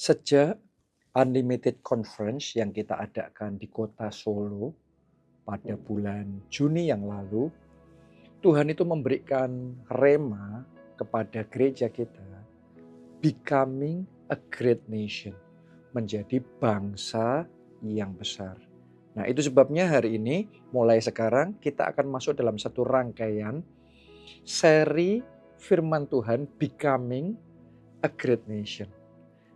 Sejak Unlimited Conference yang kita adakan di kota Solo pada bulan Juni yang lalu, Tuhan itu memberikan rema kepada gereja kita, becoming a great nation, menjadi bangsa yang besar. Nah, itu sebabnya hari ini mulai sekarang kita akan masuk dalam satu rangkaian seri firman Tuhan becoming a great nation.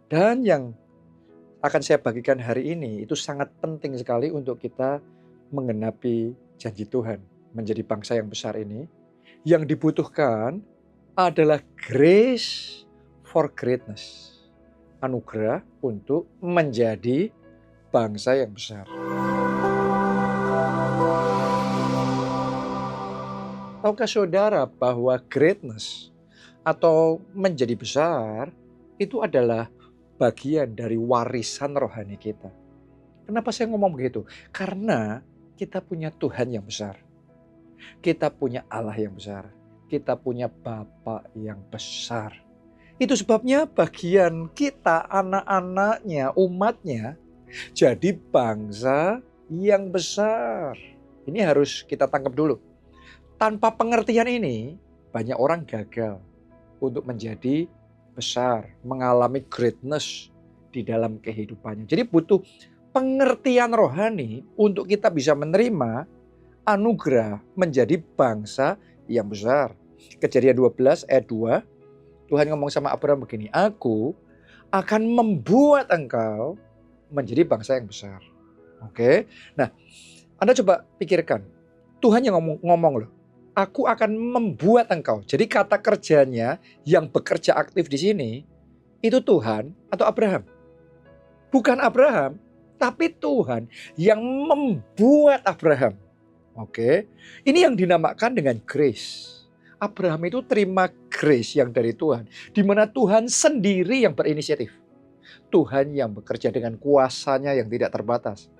Dan yang akan saya bagikan hari ini itu sangat penting sekali untuk kita menggenapi janji Tuhan menjadi bangsa yang besar ini. Yang dibutuhkan adalah grace for greatness, anugerah untuk menjadi bangsa yang besar. Tahukah saudara bahwa greatness atau menjadi besar itu adalah bagian dari warisan rohani kita. Kenapa saya ngomong begitu? Karena kita punya Tuhan yang besar. Kita punya Allah yang besar. Kita punya Bapa yang besar. Itu sebabnya bagian kita, anak-anaknya, umatnya, jadi bangsa yang besar. Ini harus kita tangkap dulu. Tanpa pengertian ini, banyak orang gagal untuk menjadi besar, mengalami greatness di dalam kehidupannya. Jadi butuh pengertian rohani untuk kita bisa menerima anugerah menjadi bangsa yang besar. Kejadian 12 ayat 2, Tuhan ngomong sama Abraham begini, "Aku akan membuat engkau menjadi bangsa yang besar." Oke. Nah, Anda coba pikirkan. Tuhan yang ngomong loh. Aku akan membuat engkau. Jadi kata kerjanya yang bekerja aktif di sini itu Tuhan atau Abraham? Bukan Abraham, tapi Tuhan yang membuat Abraham. Oke. Ini yang dinamakan dengan grace. Abraham itu terima grace yang dari Tuhan, di mana Tuhan sendiri yang berinisiatif. Tuhan yang bekerja dengan kuasanya yang tidak terbatas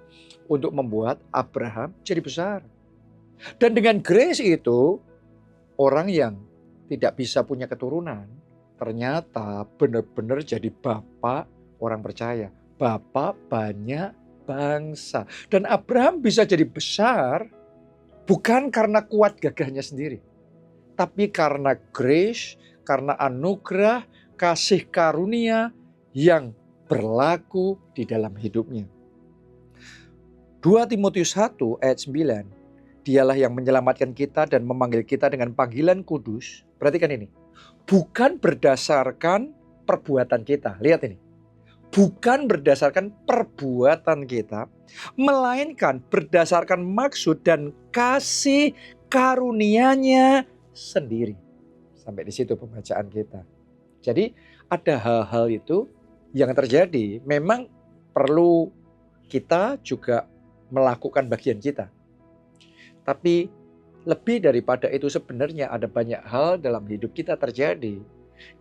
untuk membuat Abraham jadi besar. Dan dengan grace itu, orang yang tidak bisa punya keturunan, ternyata benar-benar jadi bapak orang percaya. Bapak banyak bangsa. Dan Abraham bisa jadi besar bukan karena kuat gagahnya sendiri. Tapi karena grace, karena anugerah, kasih karunia yang berlaku di dalam hidupnya. 2 Timotius 1 ayat 9. Dialah yang menyelamatkan kita dan memanggil kita dengan panggilan kudus. Perhatikan ini. Bukan berdasarkan perbuatan kita. Lihat ini. Bukan berdasarkan perbuatan kita. Melainkan berdasarkan maksud dan kasih karunia-Nya sendiri. Sampai di situ pembacaan kita. Jadi ada hal-hal itu yang terjadi. Memang perlu kita juga melakukan bagian kita. Tapi lebih daripada itu sebenarnya ada banyak hal dalam hidup kita terjadi.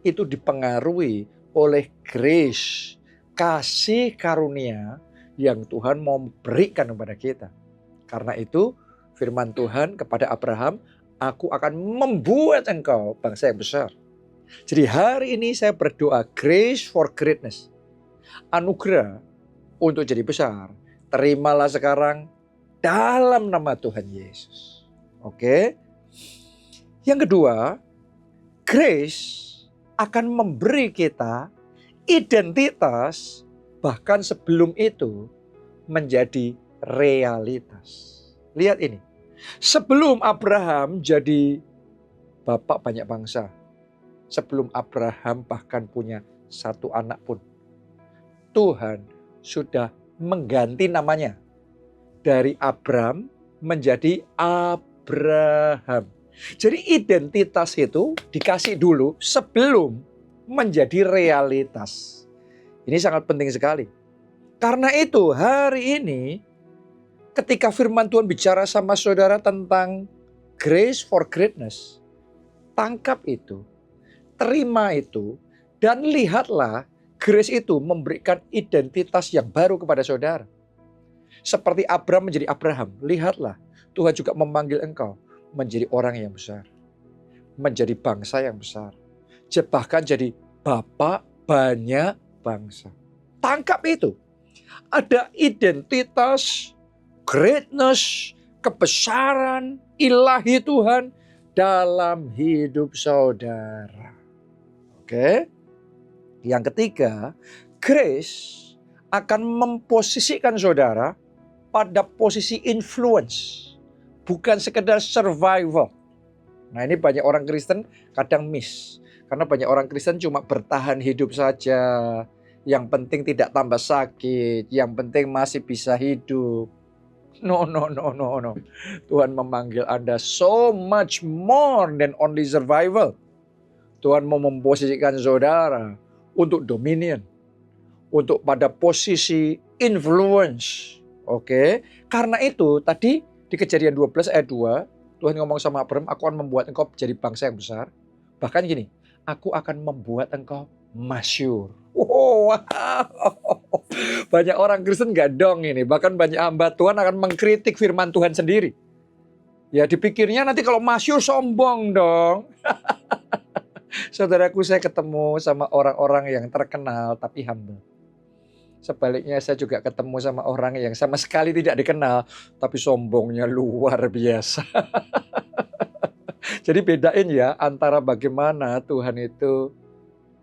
Itu dipengaruhi oleh grace, kasih karunia yang Tuhan mau berikan kepada kita. Karena itu firman Tuhan kepada Abraham, "Aku akan membuat engkau bangsa yang besar." Jadi hari ini saya berdoa grace for greatness. Anugerah untuk jadi besar. Terimalah sekarang dalam nama Tuhan Yesus. Oke. Yang kedua, grace akan memberi kita identitas bahkan sebelum itu menjadi realitas. Lihat ini. Sebelum Abraham jadi bapak banyak bangsa. Sebelum Abraham bahkan punya satu anak pun. Tuhan sudah mengganti namanya. Dari Abram menjadi Abraham. Jadi identitas itu dikasih dulu sebelum menjadi realitas. Ini sangat penting sekali. Karena itu hari ini ketika firman Tuhan bicara sama saudara tentang grace for greatness, tangkap itu, terima itu, dan lihatlah grace itu memberikan identitas yang baru kepada saudara. Seperti Abraham menjadi Abraham, lihatlah Tuhan juga memanggil engkau menjadi orang yang besar. Menjadi bangsa yang besar. Bahkan jadi bapak banyak bangsa. Tangkap itu. Ada identitas, greatness, kebesaran ilahi Tuhan dalam hidup saudara. Oke. Yang ketiga, grace akan memposisikan saudara pada posisi influence, bukan sekedar survival. Nah, ini banyak orang Kristen kadang miss. Karena banyak orang Kristen cuma bertahan hidup saja. Yang penting tidak tambah sakit, yang penting masih bisa hidup. No. Tuhan memanggil Anda so much more than only survival. Tuhan mau memposisikan saudara untuk dominion, untuk pada posisi influence. Oke. Karena itu tadi di Kejadian 12 ayat 2, Tuhan ngomong sama Abraham, aku akan membuat engkau jadi bangsa yang besar. Bahkan gini, aku akan membuat engkau masyhur. Wow. Banyak orang Kristen gak dong ini. Bahkan banyak hamba Tuhan akan mengkritik firman Tuhan sendiri. Ya dipikirnya nanti kalau masyhur sombong dong. Saudaraku, saya ketemu sama orang-orang yang terkenal tapi humble. Sebaliknya saya juga ketemu sama orang yang sama sekali tidak dikenal tapi sombongnya luar biasa. Jadi bedain ya antara bagaimana Tuhan itu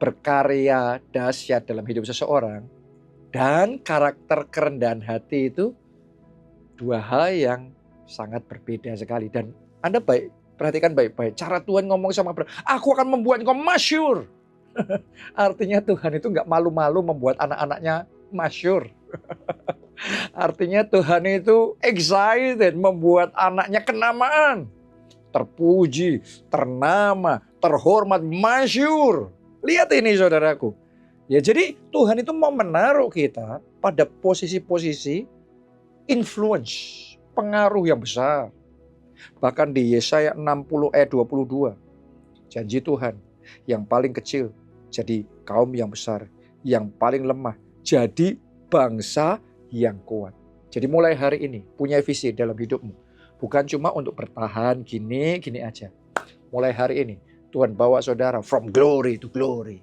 berkarya dahsyat dalam hidup seseorang dan karakter kerendahan hati itu dua hal yang sangat berbeda sekali. Dan Anda perhatikan baik-baik. Cara Tuhan ngomong sama Abraham, aku akan membuat engkau masyhur. Artinya Tuhan itu gak malu-malu membuat anak-anaknya masyhur. Artinya Tuhan itu excited membuat anaknya kenamaan. Terpuji, ternama, terhormat, masyhur. Lihat ini saudaraku. Ya jadi Tuhan itu mau menaruh kita pada posisi-posisi influence, pengaruh yang besar. Bahkan di Yesaya 60 ayat 22. Janji Tuhan, yang paling kecil jadi kaum yang besar, yang paling lemah jadi bangsa yang kuat. Jadi mulai hari ini punya visi dalam hidupmu. Bukan cuma untuk bertahan gini aja. Mulai hari ini Tuhan bawa saudara from glory to glory.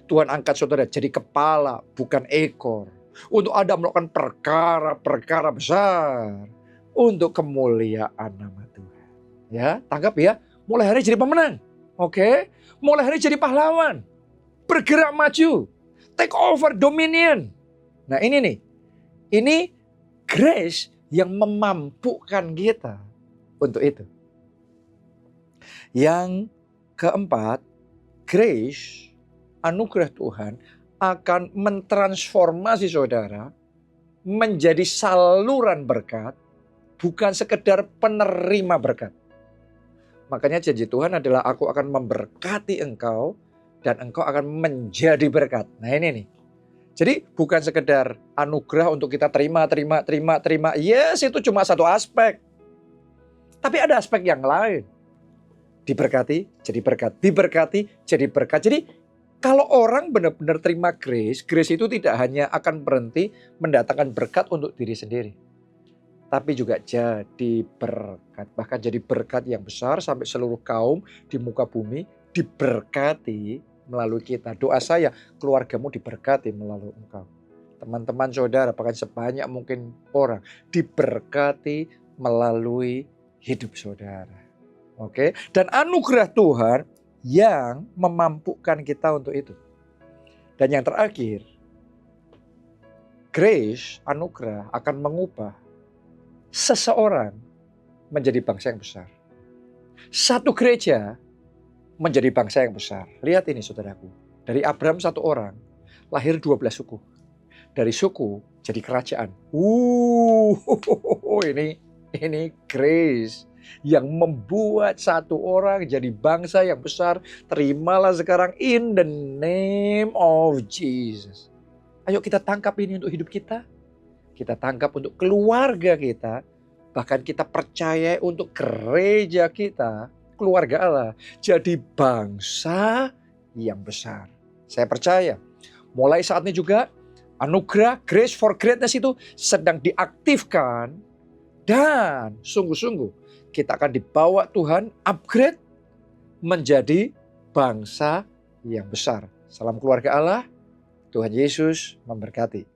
Tuhan angkat saudara jadi kepala bukan ekor. Untuk Anda melakukan perkara-perkara besar. Untuk kemuliaan nama Tuhan. Ya, tangkap ya. Mulai hari jadi pemenang. Oke. Mulai hari jadi pahlawan. Bergerak maju. Take over dominion. Nah ini nih. Ini grace yang memampukan kita untuk itu. Yang keempat, grace, anugerah Tuhan akan mentransformasi saudara menjadi saluran berkat. Bukan sekedar penerima berkat. Makanya janji Tuhan adalah aku akan memberkati engkau dan engkau akan menjadi berkat. Nah ini nih. Jadi bukan sekedar anugerah untuk kita terima. Yes, itu cuma satu aspek. Tapi ada aspek yang lain. Diberkati, jadi berkat. Diberkati, jadi berkat. Jadi kalau orang benar-benar terima grace itu tidak hanya akan berhenti mendatangkan berkat untuk diri sendiri. Tapi juga jadi berkat. Bahkan jadi berkat yang besar sampai seluruh kaum di muka bumi diberkati melalui kita. Doa saya, keluargamu diberkati melalui engkau. Teman-teman saudara, bahkan sebanyak mungkin orang diberkati melalui hidup saudara. Oke, dan anugerah Tuhan yang memampukan kita untuk itu. Dan yang terakhir, grace, anugerah akan mengubah seseorang menjadi bangsa yang besar. Satu gereja menjadi bangsa yang besar. Lihat ini saudaraku. Dari Abraham satu orang, lahir 12 suku. Dari suku jadi kerajaan. Ini grace yang membuat satu orang jadi bangsa yang besar. Terimalah sekarang in the name of Jesus. Ayo kita tangkap ini untuk hidup kita. Kita tangkap untuk keluarga kita. Bahkan kita percaya untuk gereja kita. Keluarga Allah. Jadi bangsa yang besar. Saya percaya. Mulai saat ini juga anugerah grace for greatness itu sedang diaktifkan. Dan sungguh-sungguh kita akan dibawa Tuhan upgrade menjadi bangsa yang besar. Salam keluarga Allah. Tuhan Yesus memberkati.